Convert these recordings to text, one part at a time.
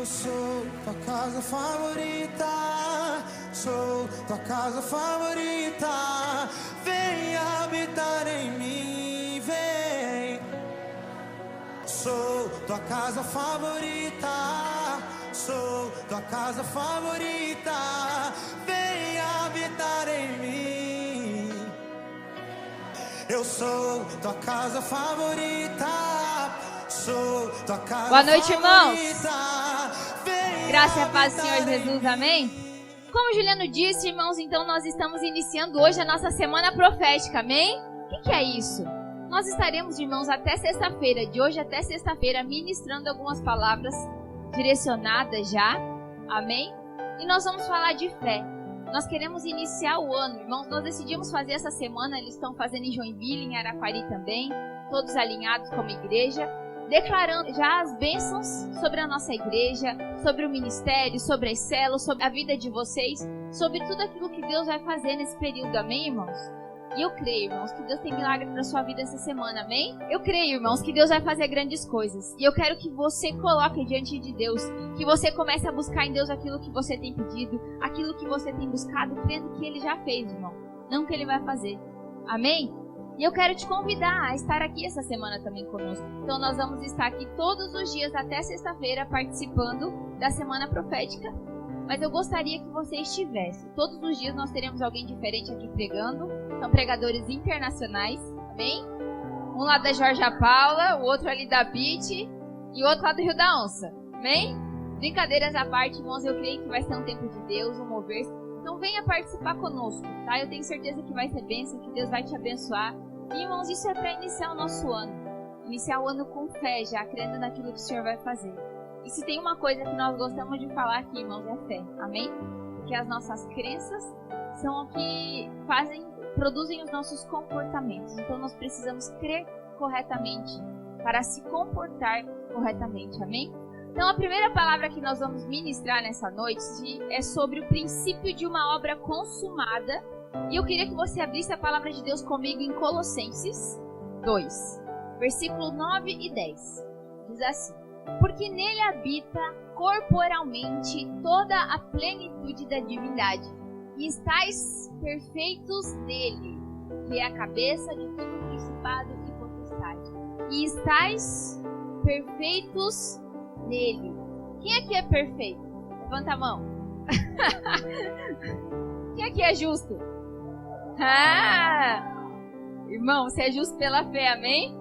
Eu sou tua casa favorita, sou tua casa favorita. Vem habitar em mim, vem. Sou tua casa favorita, sou tua casa favorita. Vem habitar em mim. Eu sou tua casa favorita, sou tua casa favorita. Boa noite, irmãos. Graça e a paz do Senhor Jesus, amém? Como o Juliano disse, irmãos, então nós estamos iniciando hoje a nossa semana profética, amém? O que é isso? Nós estaremos, irmãos, até sexta-feira, de hoje até sexta-feira, ministrando algumas palavras direcionadas já, amém? E nós vamos falar de fé. Nós queremos iniciar o ano, irmãos, nós decidimos fazer essa semana, eles estão fazendo em Joinville, em Araquari também, todos alinhados como igreja, declarando já as bênçãos sobre a nossa igreja, sobre o ministério, sobre as células, sobre a vida de vocês, sobre tudo aquilo que Deus vai fazer nesse período, amém, irmãos? E eu creio, irmãos, que Deus tem milagre para a sua vida essa semana, amém? Eu creio, irmãos, que Deus vai fazer grandes coisas. E eu quero que você coloque diante de Deus, que você comece a buscar em Deus aquilo que você tem pedido, aquilo que você tem buscado, crendo que Ele já fez, irmão, não que Ele vai fazer, amém? E eu quero te convidar a estar aqui essa semana também conosco. Então nós vamos estar aqui todos os dias até sexta-feira participando da semana profética. Mas eu gostaria que você estivesse. Todos os dias nós teremos alguém diferente aqui pregando. São pregadores internacionais, amém? Um lá da Jorge Paula, o outro ali da Beat e o outro lá do Rio da Onça, amém? Brincadeiras à parte, irmãos, eu creio que vai ser um tempo de Deus, um mover. Então venha participar conosco, tá? Eu tenho certeza que vai ser bênção, que Deus vai te abençoar. E, irmãos, isso é para iniciar o nosso ano. Iniciar o ano com fé, já crendo naquilo que o Senhor vai fazer. E se tem uma coisa que nós gostamos de falar aqui, irmãos, é fé. Amém? Porque as nossas crenças são o que produzem os nossos comportamentos. Então nós precisamos crer corretamente para se comportar corretamente. Amém? Então a primeira palavra que nós vamos ministrar nessa noite é sobre o princípio de uma obra consumada. E eu queria que você abrisse a palavra de Deus comigo em Colossenses 2, versículo 9 e 10. Diz assim: porque nele habita corporalmente toda a plenitude da divindade, e estáis perfeitos nele, que é a cabeça de todo principado e potestade. E estáis perfeitos nele. Quem aqui é perfeito? Levanta a mão. Quem aqui é justo? Irmão, você é justo pela fé, amém?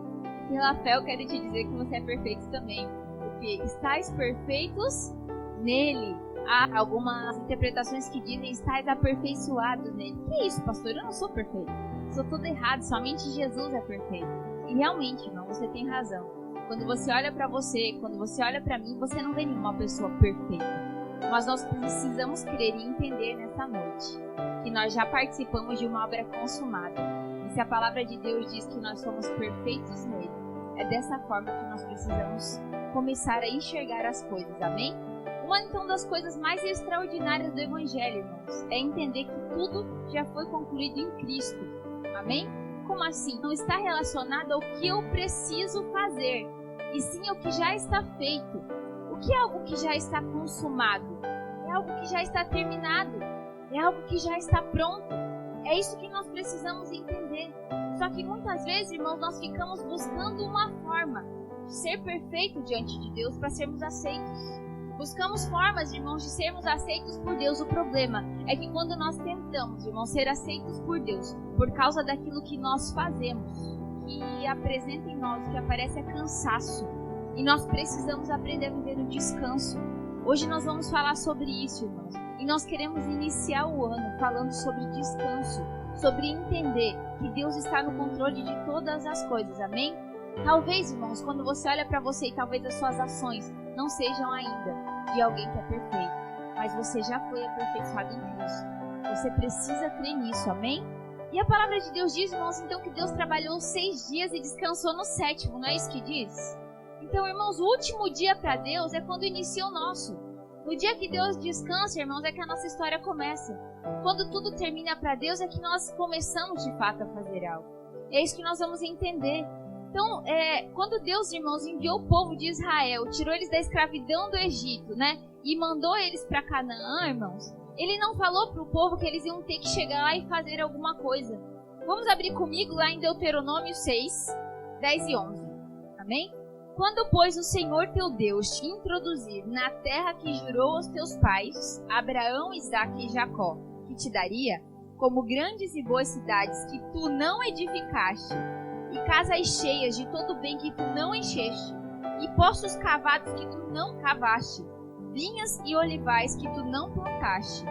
Pela fé eu quero te dizer que você é perfeito também. Porque estáis perfeitos nele. Há algumas interpretações que dizem estáis aperfeiçoados nele. Que isso, pastor? Eu não sou perfeito. Sou tudo errado, somente Jesus é perfeito. E realmente, irmão, você tem razão. Quando você olha pra você, quando você olha pra mim, você não vê nenhuma pessoa perfeita. Mas nós precisamos crer e entender nessa noite que nós já participamos de uma obra consumada. E se a palavra de Deus diz que nós somos perfeitos nele, é dessa forma que nós precisamos começar a enxergar as coisas, amém? Uma então das coisas mais extraordinárias do Evangelho, irmãos, é entender que tudo já foi concluído em Cristo, amém? Como assim? Não está relacionado ao que eu preciso fazer, e sim ao que já está feito. O que é algo que já está consumado? É algo que já está terminado, é algo que já está pronto. É isso que nós precisamos entender. Só que muitas vezes, irmãos, nós ficamos buscando uma forma de ser perfeito diante de Deus para sermos aceitos. Buscamos formas, irmãos, de sermos aceitos por Deus. O problema é que quando nós tentamos, irmãos, ser aceitos por Deus por causa daquilo que nós fazemos, que apresenta em nós, o que aparece é cansaço. E nós precisamos aprender a viver no descanso. Hoje nós vamos falar sobre isso, irmãos. E nós queremos iniciar o ano falando sobre descanso, sobre entender que Deus está no controle de todas as coisas, amém? Talvez, irmãos, quando você olha para você e talvez as suas ações não sejam ainda de alguém que é perfeito, mas você já foi aperfeiçoado em Cristo. Você precisa crer nisso, amém? E a palavra de Deus diz, irmãos, então que Deus trabalhou 6 dias e descansou no 7º, não é isso que diz? Então, irmãos, o último dia para Deus é quando inicia o nosso. No dia que Deus descansa, irmãos, é que a nossa história começa. Quando tudo termina para Deus é que nós começamos de fato a fazer algo. É isso que nós vamos entender. Então, quando Deus, irmãos, enviou o povo de Israel, tirou eles da escravidão do Egito, né? E mandou eles para Canaã, irmãos, ele não falou para o povo que eles iam ter que chegar lá e fazer alguma coisa. Vamos abrir comigo lá em Deuteronômio 6, 10 e 11. Amém? Quando, pois, o Senhor teu Deus te introduzir na terra que jurou aos teus pais, Abraão, Isaque e Jacó, que te daria, como grandes e boas cidades que tu não edificaste, e casas cheias de todo bem que tu não encheste, e poços cavados que tu não cavaste, vinhas e olivais que tu não plantaste,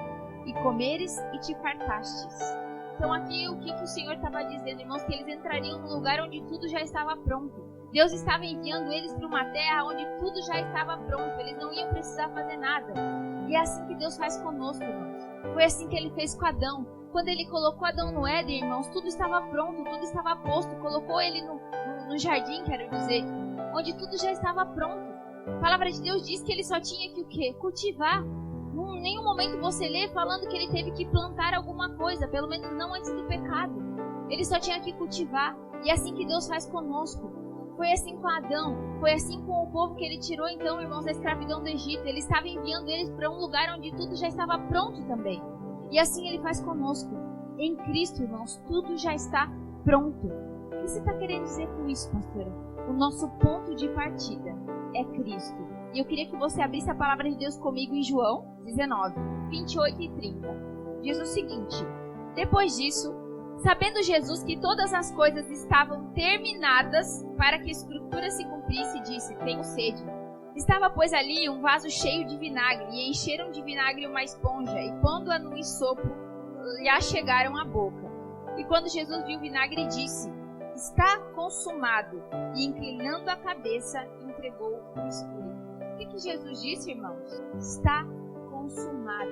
e comeres e te fartastes. Então aqui o que o Senhor estava dizendo, irmãos, que eles entrariam num lugar onde tudo já estava pronto. Deus estava enviando eles para uma terra onde tudo já estava pronto, eles não iam precisar fazer nada. E é assim que Deus faz conosco, irmãos. Foi assim que ele fez com Adão. Quando ele colocou Adão no Éden, irmãos, tudo estava pronto, tudo estava posto. Colocou ele no jardim, quero dizer, onde tudo já estava pronto. A palavra de Deus diz que ele só tinha que o quê? Cultivar. Em nenhum momento você lê falando que ele teve que plantar alguma coisa, pelo menos não antes do pecado. Ele só tinha que cultivar. E é assim que Deus faz conosco. Foi assim com Adão, foi assim com o povo que ele tirou, então, irmãos, da escravidão do Egito. Ele estava enviando eles para um lugar onde tudo já estava pronto também. E assim ele faz conosco. Em Cristo, irmãos, tudo já está pronto. O que você está querendo dizer com isso, pastora? O nosso ponto de partida é Cristo. E eu queria que você abrisse a palavra de Deus comigo em João 19, 28 e 30. Diz o seguinte: depois disso, sabendo Jesus que todas as coisas estavam terminadas para que a escritura se cumprisse, disse: tenho sede. Estava, pois, ali um vaso cheio de vinagre, e encheram de vinagre uma esponja, e pondo-a no ensopo, lhe achegaram à boca. E quando Jesus viu o vinagre, disse: está consumado. E inclinando a cabeça, entregou o espírito. O que Jesus disse, irmãos? Está consumado.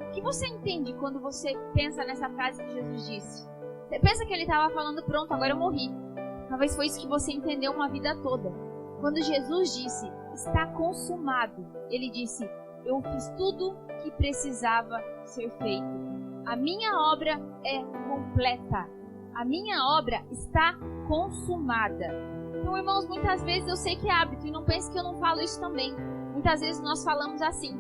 O que você entende quando você pensa nessa frase que Jesus disse? Você pensa que ele estava falando, pronto, agora eu morri. Talvez foi isso que você entendeu uma vida toda. Quando Jesus disse, está consumado, ele disse, eu fiz tudo que precisava ser feito. A minha obra é completa. A minha obra está consumada. Então, irmãos, muitas vezes eu sei que é hábito, e não pense que eu não falo isso também. Muitas vezes nós falamos assim,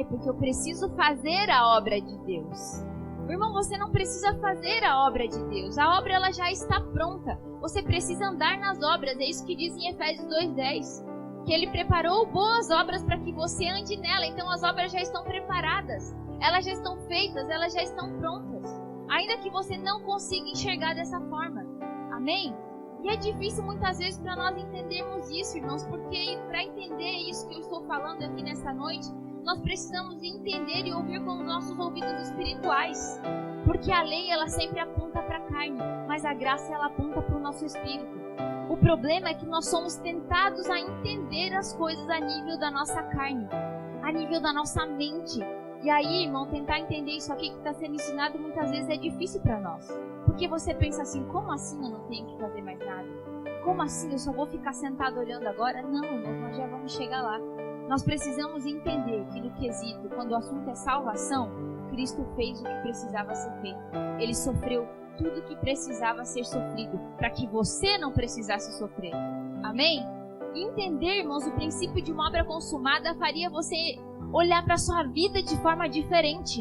porque eu preciso fazer a obra de Deus. Irmão, você não precisa fazer a obra de Deus. A obra ela já está pronta. Você precisa andar nas obras. É isso que diz em Efésios 2:10. Que ele preparou boas obras para que você ande nela. Então as obras já estão preparadas. Elas já estão feitas, elas já estão prontas. Ainda que você não consiga enxergar dessa forma. Amém? E é difícil muitas vezes para nós entendermos isso, irmãos. Porque para entender isso que eu estou falando aqui nessa noite, nós precisamos entender e ouvir com os nossos ouvidos espirituais. Porque a lei, ela sempre aponta para a carne, mas a graça, ela aponta para o nosso espírito. O problema é que nós somos tentados a entender as coisas a nível da nossa carne, a nível da nossa mente. E aí, irmão, tentar entender isso aqui que está sendo ensinado muitas vezes é difícil para nós. Porque você pensa assim, como assim eu não tenho que fazer mais nada? Como assim eu só vou ficar sentado olhando agora? Não, irmão, nós já vamos chegar lá. Nós precisamos entender que no quesito, quando o assunto é salvação, Cristo fez o que precisava ser feito. Ele sofreu tudo o que precisava ser sofrido, para que você não precisasse sofrer. Amém? Entender, irmãos, o princípio de uma obra consumada faria você olhar para a sua vida de forma diferente.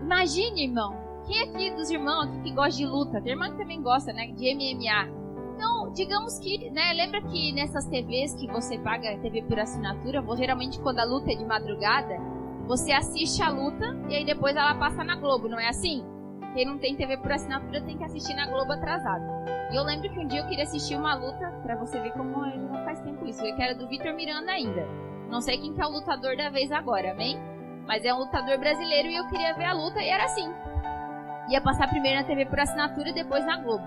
Imagine, irmão, quem aqui dos irmãos aqui que gosta de luta? Tem irmã que também gosta, né, de MMA. Então, digamos que, né, lembra que nessas TVs que você paga TV por assinatura, geralmente quando a luta é de madrugada, você assiste a luta e aí depois ela passa na Globo, não é assim? Quem não tem TV por assinatura tem que assistir na Globo atrasado. E eu lembro que um dia eu queria assistir uma luta, pra você ver como não faz tempo isso, eu que era do Vitor Miranda ainda. Não sei quem que é o lutador da vez agora, amém? Mas é um lutador brasileiro e eu queria ver a luta e era assim. Ia passar primeiro na TV por assinatura e depois na Globo.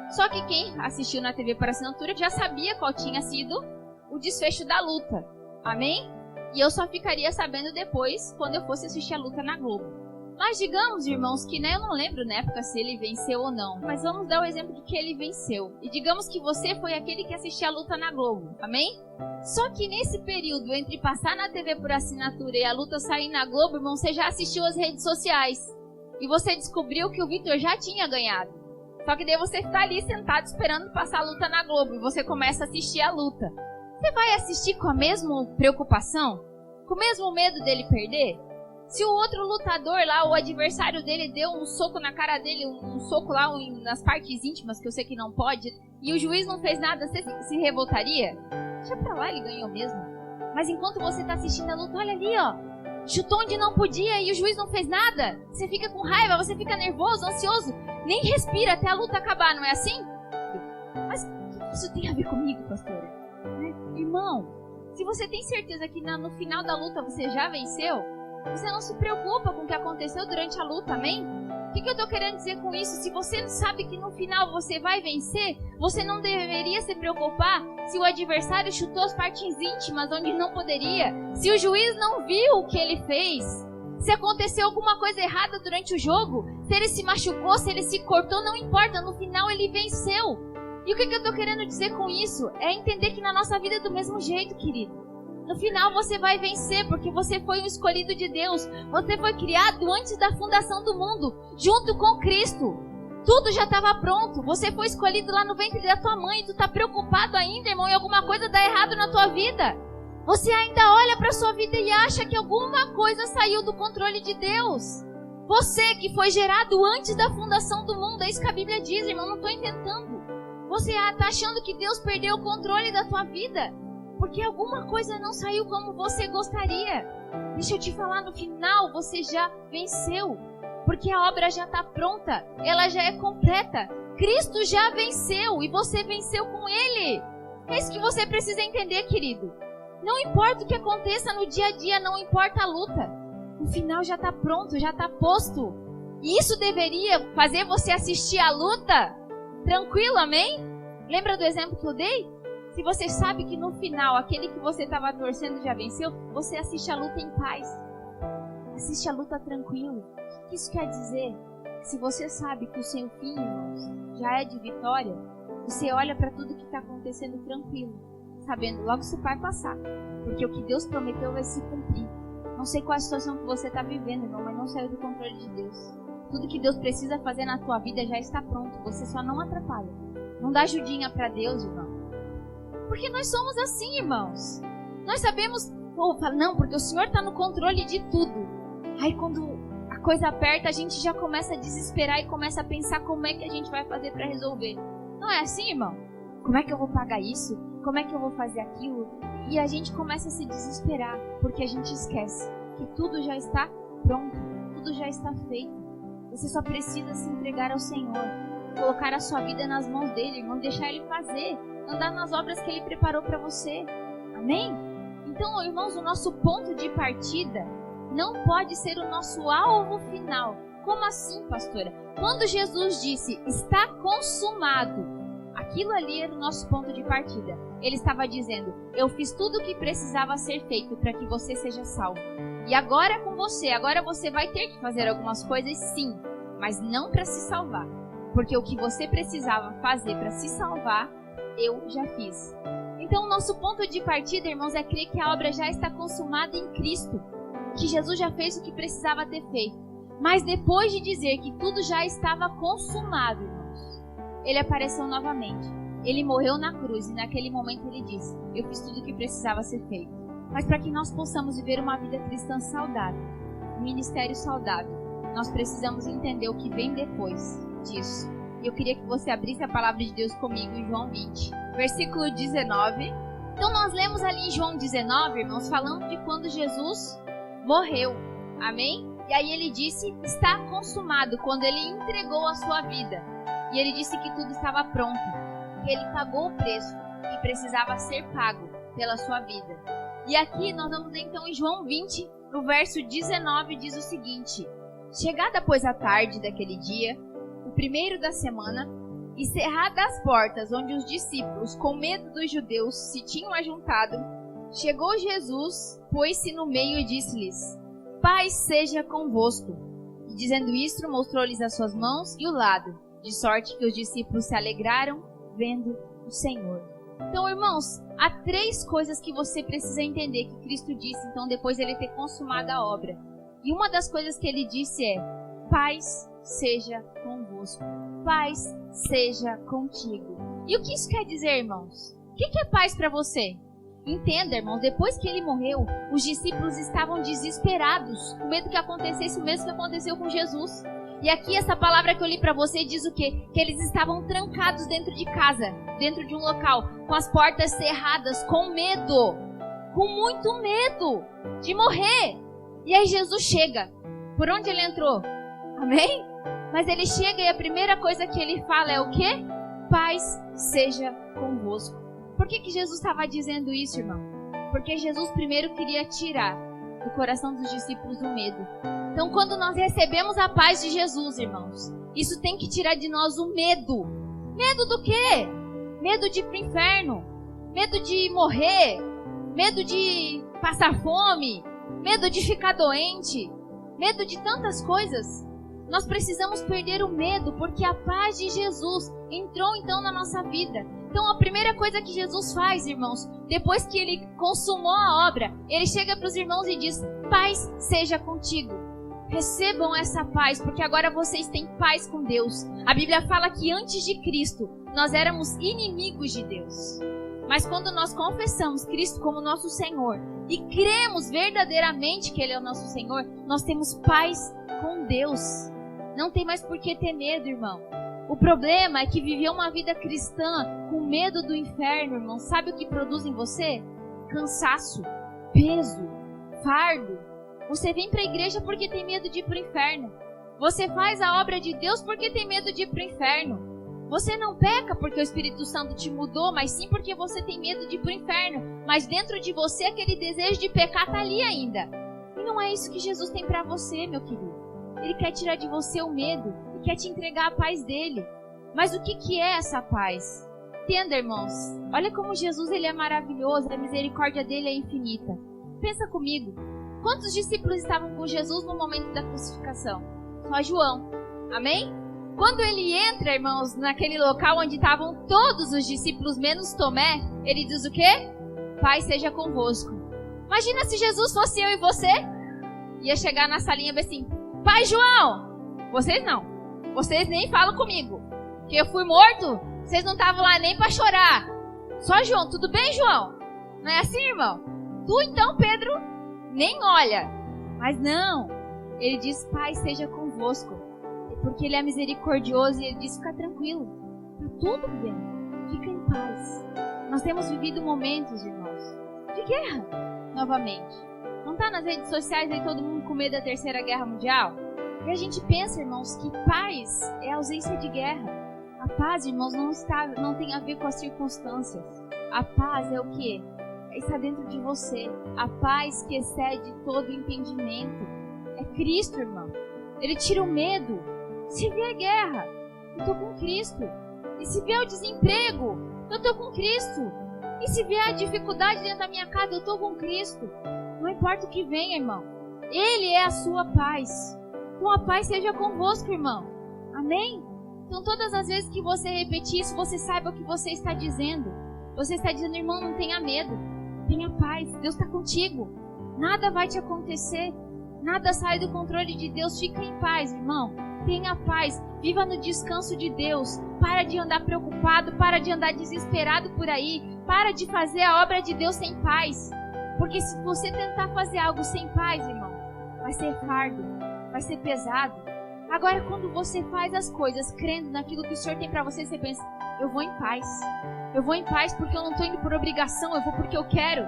Só que quem assistiu na TV por assinatura já sabia qual tinha sido o desfecho da luta. Amém? E eu só ficaria sabendo depois, quando eu fosse assistir a luta na Globo. Mas digamos, irmãos, que eu não lembro na época se ele venceu ou não. Mas vamos dar o exemplo de que ele venceu. E digamos que você foi aquele que assistiu a luta na Globo. Amém? Só que nesse período, entre passar na TV por assinatura e a luta sair na Globo, irmão, você já assistiu as redes sociais. E você descobriu que o Vitor já tinha ganhado. Só que daí você tá ali sentado esperando passar a luta na Globo e você começa a assistir a luta. Você vai assistir com a mesma preocupação? Com o mesmo medo dele perder? Se o outro lutador lá, o adversário dele, deu um soco na cara dele, um soco lá nas partes íntimas, que eu sei que não pode, e o juiz não fez nada, você se revoltaria? Deixa pra lá, ele ganhou mesmo. Mas enquanto você tá assistindo a luta, olha ali, ó. Chutou onde não podia e o juiz não fez nada. Você fica com raiva, você fica nervoso, ansioso. Nem respira até a luta acabar, não é assim? Mas o que isso tem a ver comigo, pastora? Irmão, se você tem certeza que no final da luta você já venceu, você não se preocupa com o que aconteceu durante a luta, amém? O que eu tô querendo dizer com isso? Se você sabe que no final você vai vencer, você não deveria se preocupar se o adversário chutou as partes íntimas onde não poderia, se o juiz não viu o que ele fez, se aconteceu alguma coisa errada durante o jogo, se ele se machucou, se ele se cortou, não importa, no final ele venceu. E o que eu tô querendo dizer com isso? É entender que na nossa vida é do mesmo jeito, querido. No final você vai vencer, porque você foi um escolhido de Deus. Você foi criado antes da fundação do mundo, junto com Cristo. Tudo já estava pronto. Você foi escolhido lá no ventre da tua mãe. E tu tá preocupado ainda, irmão, e alguma coisa dá errado na tua vida. Você ainda olha para sua vida e acha que alguma coisa saiu do controle de Deus. Você que foi gerado antes da fundação do mundo. É isso que a Bíblia diz, irmão, não estou inventando. Você tá achando que Deus perdeu o controle da tua vida porque alguma coisa não saiu como você gostaria. Deixa eu te falar, no final você já venceu. Porque a obra já está pronta. Ela já é completa. Cristo já venceu e você venceu com Ele. É isso que você precisa entender, querido. Não importa o que aconteça no dia a dia, não importa a luta. O final já está pronto, já está posto. E isso deveria fazer você assistir a luta tranquilo, amém? Lembra do exemplo que eu dei? Se você sabe que no final, aquele que você estava torcendo já venceu, você assiste a luta em paz. Assiste a luta tranquilo. O que isso quer dizer? Se você sabe que o seu fim, irmãos, já é de vitória, você olha para tudo que está acontecendo tranquilo, sabendo logo isso vai passar. Porque o que Deus prometeu vai se cumprir. Não sei qual a situação que você está vivendo, irmão, mas não saiu do controle de Deus. Tudo que Deus precisa fazer na tua vida já está pronto. Você só não atrapalha. Não dá ajudinha para Deus, irmão. Porque nós somos assim, irmãos. Nós sabemos, não, porque o Senhor está no controle de tudo. Aí quando a coisa aperta, a gente já começa a desesperar e começa a pensar como é que a gente vai fazer para resolver. Não é assim, irmão? Como é que eu vou pagar isso? Como é que eu vou fazer aquilo? E a gente começa a se desesperar, porque a gente esquece que tudo já está pronto, tudo já está feito. Você só precisa se entregar ao Senhor, colocar a sua vida nas mãos dele, irmão, deixar ele fazer, andar nas obras que ele preparou para você. Amém? Então, irmãos, o nosso ponto de partida não pode ser o nosso alvo final. Como assim, pastora? Quando Jesus disse, está consumado, aquilo ali era o nosso ponto de partida. Ele estava dizendo, eu fiz tudo o que precisava ser feito para que você seja salvo. E agora é com você, agora você vai ter que fazer algumas coisas sim, mas não para se salvar. Porque o que você precisava fazer para se salvar, eu já fiz. Então o nosso ponto de partida, irmãos, é crer que a obra já está consumada em Cristo. Que Jesus já fez o que precisava ter feito. Mas depois de dizer que tudo já estava consumado, irmãos, ele apareceu novamente. Ele morreu na cruz e naquele momento ele disse, eu fiz tudo o que precisava ser feito. Mas para que nós possamos viver uma vida cristã saudável, um ministério saudável, nós precisamos entender o que vem depois disso. E eu queria que você abrisse a palavra de Deus comigo em João 20, versículo 19. Então nós lemos ali em João 19, irmãos, falando de quando Jesus morreu. Amém? E aí ele disse, está consumado, quando ele entregou a sua vida. E ele disse que tudo estava pronto, que ele pagou o preço que precisava ser pago pela sua vida. E aqui nós vamos ler então em João 20, no verso 19, diz o seguinte: chegada pois a tarde daquele dia, o primeiro da semana, e cerradas as portas onde os discípulos, com medo dos judeus, se tinham ajuntado, chegou Jesus, pôs-se no meio e disse-lhes, paz seja convosco. E dizendo isto, mostrou-lhes as suas mãos e o lado, de sorte que os discípulos se alegraram, vendo o Senhor. Então, irmãos, há 3 coisas que você precisa entender que Cristo disse, então, depois de ele ter consumado a obra. E uma das coisas que ele disse é, paz seja convosco. Paz seja contigo. E o que isso quer dizer, irmãos? O que é paz para você? Entenda, irmãos, depois que ele morreu, os discípulos estavam desesperados, com medo que acontecesse o mesmo que aconteceu com Jesus. E aqui essa palavra que eu li para você diz o quê? Que eles estavam trancados dentro de casa, dentro de um local, com as portas cerradas, com medo, com muito medo de morrer. E aí Jesus chega. Por onde ele entrou? Amém? Mas ele chega e a primeira coisa que ele fala é o quê? Paz seja convosco. Por que Jesus estava dizendo isso, irmão? Porque Jesus primeiro queria tirar do coração dos discípulos o medo. Então, quando nós recebemos a paz de Jesus, irmãos, isso tem que tirar de nós o medo. Medo do quê? Medo de ir pro inferno. Medo de morrer. Medo de passar fome. Medo de ficar doente. Medo de tantas coisas. Nós precisamos perder o medo, porque a paz de Jesus entrou então na nossa vida. Então a primeira coisa que Jesus faz, irmãos, depois que ele consumou a obra, ele chega para os irmãos e diz: paz seja contigo. Recebam essa paz, porque agora vocês têm paz com Deus. A Bíblia fala que antes de Cristo, nós éramos inimigos de Deus. Mas quando nós confessamos Cristo como nosso Senhor e cremos verdadeiramente que Ele é o nosso Senhor, nós temos paz com Deus. Não tem mais por que ter medo, irmão. O problema é que viver uma vida cristã com medo do inferno, irmão, sabe o que produz em você? Cansaço, peso, fardo. Você vem para a igreja porque tem medo de ir para o inferno. Você faz a obra de Deus porque tem medo de ir para o inferno. Você não peca porque o Espírito Santo te mudou, mas sim porque você tem medo de ir para o inferno. Mas dentro de você aquele desejo de pecar está ali ainda. E não é isso que Jesus tem para você, meu querido. Ele quer tirar de você o medo e quer te entregar a paz dele. Mas o que é essa paz? Entenda, irmãos. Olha como Jesus ele é maravilhoso, a misericórdia dele é infinita. Pensa comigo. Quantos discípulos estavam com Jesus no momento da crucificação? Só João. Amém? Quando ele entra, irmãos, naquele local onde estavam todos os discípulos, menos Tomé, ele diz o quê? Paz seja convosco. Imagina se Jesus fosse eu e você. Ia chegar na salinha e ver assim: Pai João, vocês não. Vocês nem falam comigo. Que eu fui morto, vocês não estavam lá nem para chorar. Só João, tudo bem, João? Não é assim, irmão? Tu então, Pedro, nem olha. Mas não. Ele diz: Pai seja convosco. Porque ele é misericordioso e ele diz: fica tranquilo. Tá tudo bem. Fica em paz. Nós temos vivido momentos, irmãos, de guerra, novamente. Não tá nas redes sociais aí todo mundo com medo da Terceira Guerra Mundial? E a gente pensa, irmãos, que paz é ausência de guerra. A paz, irmãos, não tem a ver com as circunstâncias. A paz é o quê? É estar dentro de você. A paz que excede todo entendimento. É Cristo, irmão. Ele tira o medo. Se vier guerra, eu tô com Cristo. E se vier o desemprego, eu tô com Cristo. E se vier a dificuldade dentro da minha casa, eu tô com Cristo. Não importa o que venha, irmão. Ele é a sua paz. Então a paz seja convosco, irmão. Amém? Então todas as vezes que você repetir isso, você saiba o que você está dizendo. Você está dizendo: irmão, não tenha medo. Tenha paz. Deus está contigo. Nada vai te acontecer. Nada sai do controle de Deus. Fica em paz, irmão. Tenha paz. Viva no descanso de Deus. Para de andar preocupado. Para de andar desesperado por aí. Para de fazer a obra de Deus sem paz. Porque se você tentar fazer algo sem paz, irmão, vai ser fardo, vai ser pesado. Agora, quando você faz as coisas crendo naquilo que o Senhor tem para você, você pensa: eu vou em paz. Eu vou em paz porque eu não estou indo por obrigação, eu vou porque eu quero.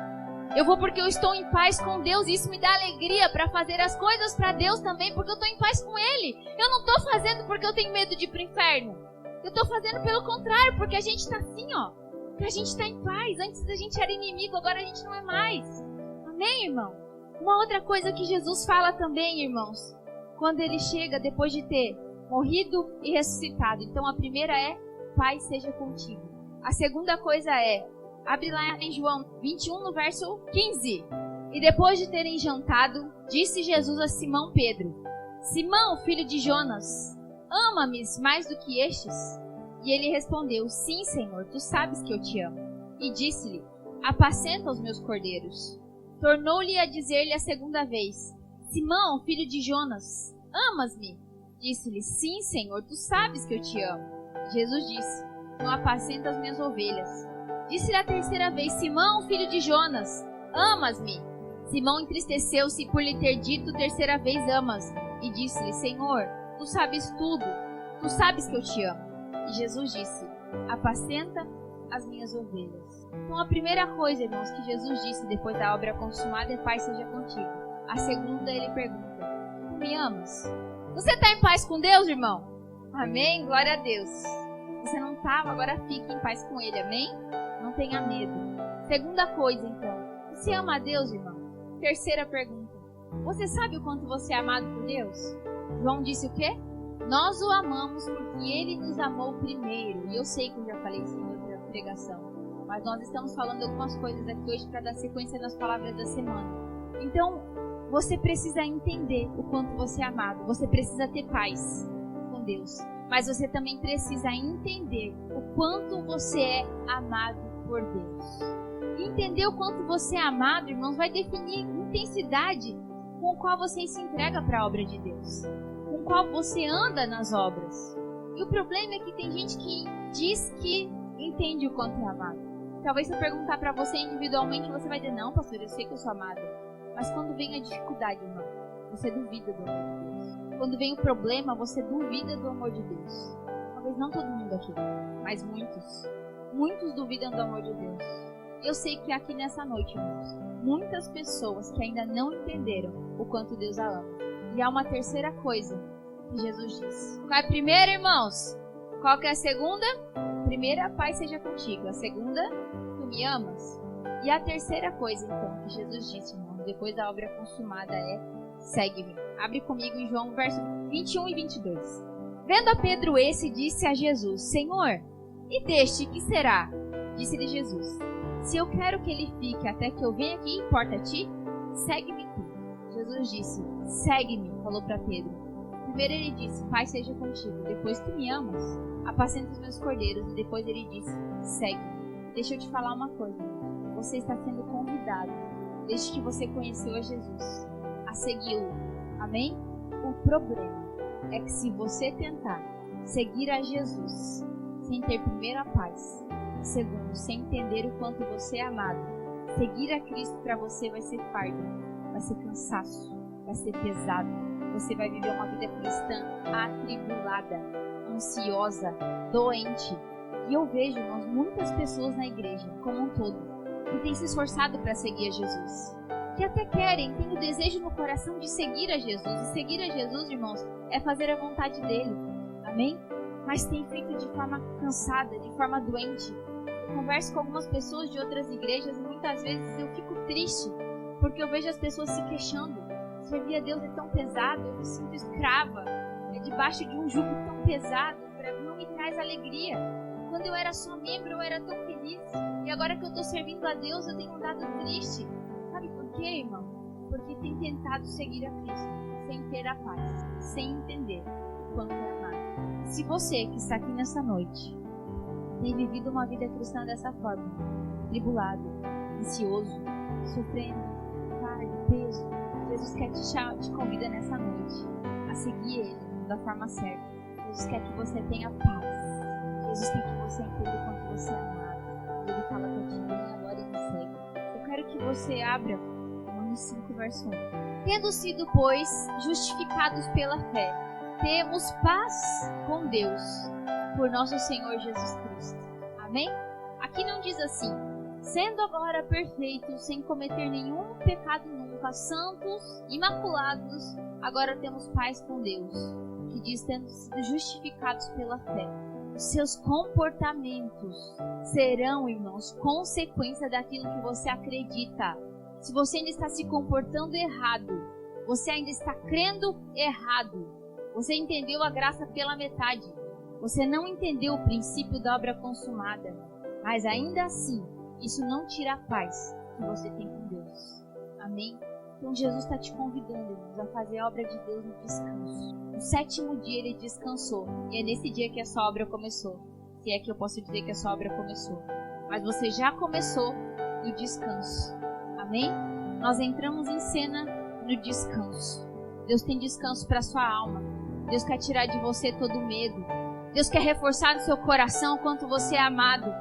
Eu vou porque eu estou em paz com Deus e isso me dá alegria para fazer as coisas para Deus também, porque eu estou em paz com Ele. Eu não estou fazendo porque eu tenho medo de ir para o inferno. Eu estou fazendo pelo contrário, porque a gente está assim, ó. Porque a gente está em paz. Antes a gente era inimigo, agora a gente não é mais. Amém, irmão? Uma outra coisa que Jesus fala também, irmãos, quando Ele chega depois de ter morrido e ressuscitado. Então a primeira é: paz seja contigo. A segunda coisa é, abre lá em João 21, no verso 15. E depois de terem jantado, disse Jesus a Simão Pedro: Simão, filho de Jonas, ama-me mais do que estes? E ele respondeu: Sim, Senhor, tu sabes que eu te amo. E disse-lhe: Apacenta os meus cordeiros. Tornou-lhe a dizer-lhe a segunda vez: Simão, filho de Jonas, amas-me? Disse-lhe: sim, Senhor, tu sabes que eu te amo. Jesus disse: não apacenta as minhas ovelhas. Disse-lhe a terceira vez: Simão, filho de Jonas, amas-me? Simão entristeceu-se por lhe ter dito terceira vez: amas-me. E disse-lhe: Senhor, tu sabes tudo, tu sabes que eu te amo. E Jesus disse: apacenta as minhas ovelhas. Então a primeira coisa, irmãos, que Jesus disse depois da obra consumada é: Pai seja contigo. A segunda, ele pergunta: tu me amas? Você está em paz com Deus, irmão? Amém? Glória a Deus. Você não estava, agora fique em paz com Ele, amém? Não tenha medo. Segunda coisa, então: você ama a Deus, irmão? Terceira pergunta: você sabe o quanto você é amado por Deus? João disse o quê? Nós o amamos porque Ele nos amou primeiro. E eu sei que eu já falei isso em outra pregação, mas nós estamos falando algumas coisas aqui hoje para dar sequência nas palavras da semana. Então, você precisa entender o quanto você é amado. Você precisa ter paz com Deus. Mas você também precisa entender o quanto você é amado por Deus. E entender o quanto você é amado, irmãos, vai definir a intensidade com a qual você se entrega para a obra de Deus, com a qual você anda nas obras. E o problema é que tem gente que diz que entende o quanto é amado. Talvez se eu perguntar para você individualmente, você vai dizer: não, pastor, eu sei que eu sou amado. Mas quando vem a dificuldade, irmão, você duvida do amor de Deus. Quando vem o problema, você duvida do amor de Deus. Talvez não todo mundo aqui, mas muitos duvidam do amor de Deus. Eu sei que aqui nessa noite, irmãos, muitas pessoas que ainda não entenderam o quanto Deus a ama. E há uma terceira coisa que Jesus disse. Qual é a primeira, irmãos? Qual que é a segunda? Primeira, Pai seja contigo. A segunda, tu me amas. E a terceira coisa, então, que Jesus disse, irmãos, depois da obra consumada é: segue-me. Abre comigo em João, verso 21 e 22. Vendo a Pedro esse, disse a Jesus: Senhor, e deste que será? Disse-lhe Jesus: se eu quero que ele fique até que eu venha aqui, importa a ti? Segue-me tu. Jesus disse: segue-me, falou para Pedro. Primeiro ele disse: Pai seja contigo. Depois: tu me amas? Apacenta os meus cordeiros. E depois ele disse: segue-me. Deixa eu te falar uma coisa. Você está sendo convidado, desde que você conheceu a Jesus, a segui-lo. Amém? O problema é que se você tentar seguir a Jesus sem ter primeiro a paz, segundo, sem entender o quanto você é amado, seguir a Cristo para você vai ser fardo, vai ser cansaço, vai ser pesado. Você vai viver uma vida cristã atribulada, ansiosa, doente. E eu vejo, irmãos, muitas pessoas na igreja, como um todo, que têm se esforçado para seguir a Jesus, que até querem, têm o desejo no coração de seguir a Jesus. E seguir a Jesus, irmãos, é fazer a vontade dele. Amém? Mas tem feito de forma cansada, de forma doente. Eu converso com algumas pessoas de outras igrejas e muitas vezes eu fico triste, porque eu vejo as pessoas se queixando. Servir a Deus é tão pesado, eu me sinto escrava, debaixo de um jugo tão pesado, não me traz alegria. Quando eu era só membro, eu era tão feliz. E agora que eu estou servindo a Deus, eu tenho andado triste. Sabe por quê, irmão? Porque tem tentado seguir a Cristo, sem ter a paz, sem entender o quanto é amado. Se você que está aqui nessa noite tem vivido uma vida cristã dessa forma, tribulado, ansioso, sofrendo, carga, peso, Jesus quer te convida nessa noite a seguir Ele da forma certa. Jesus quer que você tenha paz. Jesus quer que você entenda o quanto você é amado. Ele fala contigo: vem agora e me segue. Eu quero que você abra Romanos 5, verso 1. Tendo sido, pois, justificados pela fé, temos paz com Deus, por nosso Senhor Jesus Cristo. Amém? Aqui não diz assim: sendo agora perfeitos, sem cometer nenhum pecado nunca, santos, imaculados, agora temos paz com Deus. Que diz: tendo sido justificados pela fé. Os seus comportamentos serão, irmãos, consequência daquilo que você acredita. Se você ainda está se comportando errado, você ainda está crendo errado, você entendeu a graça pela metade, você não entendeu o princípio da obra consumada, mas ainda assim, isso não tira a paz que você tem com Deus. Amém? Então Jesus está te convidando, irmãos, a fazer a obra de Deus no descanso. No 7º dia ele descansou. E é nesse dia que a sua obra começou. Se é que eu posso dizer que a sua obra começou. Mas você já começou no descanso. Amém? Nós entramos em cena no descanso. Deus tem descanso para a sua alma. Deus quer tirar de você todo medo. Deus quer reforçar no seu coração o quanto você é amado.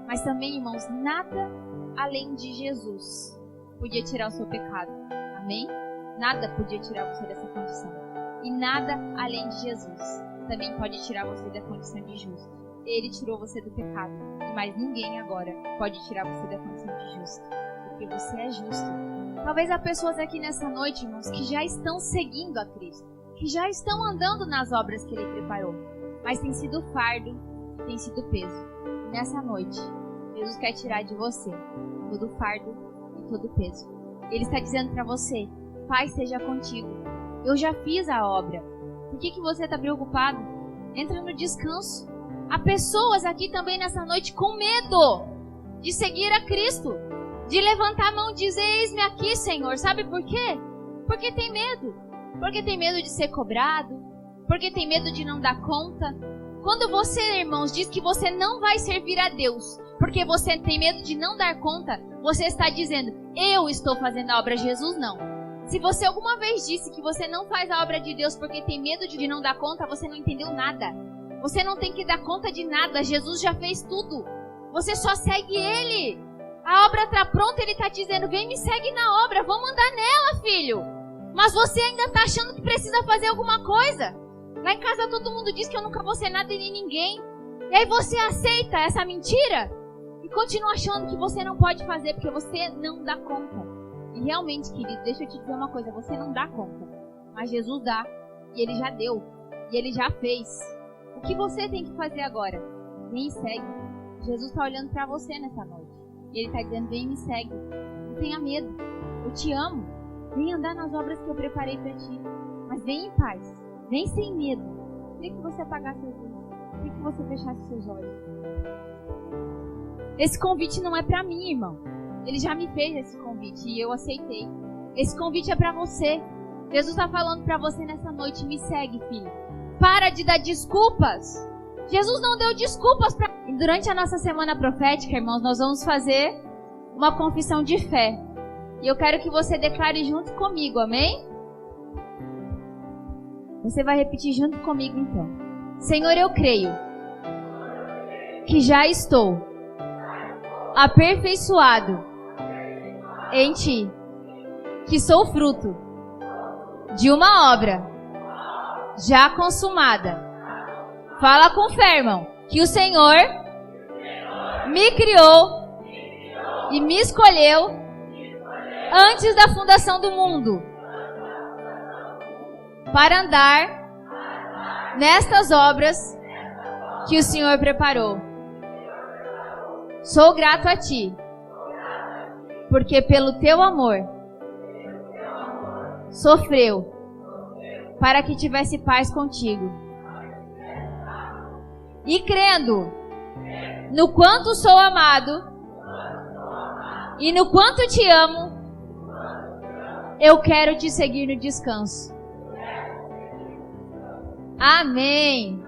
Mas também, irmãos, nada além de Jesus podia tirar o seu pecado. Amém? Nada podia tirar você dessa condição. E nada além de Jesus também pode tirar você da condição de justo. Ele tirou você do pecado. E mais ninguém agora pode tirar você da condição de justo. Porque você é justo. Talvez há pessoas aqui nessa noite, irmãos, que já estão seguindo a Cristo. Que já estão andando nas obras que Ele preparou. Mas tem sido fardo, tem sido peso. E nessa noite, Jesus quer tirar de você todo fardo e todo peso. Ele está dizendo para você: Pai, esteja contigo. Eu já fiz a obra. Por que você está preocupado? Entra no descanso. Há pessoas aqui também nessa noite com medo de seguir a Cristo. De levantar a mão e dizer: eis-me aqui, Senhor. Sabe por quê? Porque tem medo. Porque tem medo de ser cobrado. Porque tem medo de não dar conta. Quando você, irmãos, diz que você não vai servir a Deus porque você tem medo de não dar conta, você está dizendo: eu estou fazendo a obra, Jesus não. Se você alguma vez disse que você não faz a obra de Deus porque tem medo de não dar conta, você não entendeu nada. Você não tem que dar conta de nada. Jesus já fez tudo. Você só segue Ele. A obra está pronta, Ele está dizendo: vem, me segue na obra, vamos andar nela, filho. Mas você ainda está achando que precisa fazer alguma coisa. Lá em casa todo mundo diz que eu nunca vou ser nada e nem ninguém. E aí você aceita essa mentira e continua achando que você não pode fazer porque você não dá conta. E realmente, querido, deixa eu te dizer uma coisa: você não dá conta. Mas Jesus dá. E Ele já deu. E Ele já fez. O que você tem que fazer agora? Vem e segue. Jesus está olhando para você nessa noite. E Ele está dizendo: vem e me segue. Não tenha medo. Eu te amo. Vem andar nas obras que eu preparei para ti. Mas vem em paz. Vem sem medo. Queria que você apagasse seus olhos. Queria que você fechasse seus olhos. Esse convite não é para mim, irmão. Ele já me fez esse convite e eu aceitei. Esse convite é para você. Jesus está falando para você nessa noite: me segue, filho. Para de dar desculpas. Jesus não deu desculpas para... Durante a nossa semana profética, irmãos, nós vamos fazer uma confissão de fé. E eu quero que você declare junto comigo, amém? Você vai repetir junto comigo, então. Senhor, eu creio que já estou aperfeiçoado em Ti, que sou fruto de uma obra já consumada. Fala com fé, irmão, que o Senhor me criou e me escolheu antes da fundação do mundo para andar nestas obras que o Senhor preparou. Sou grato a Ti, porque pelo Teu amor sofreu para que tivesse paz contigo. E crendo no quanto sou amado e no quanto Te amo, eu quero Te seguir no descanso. Amém.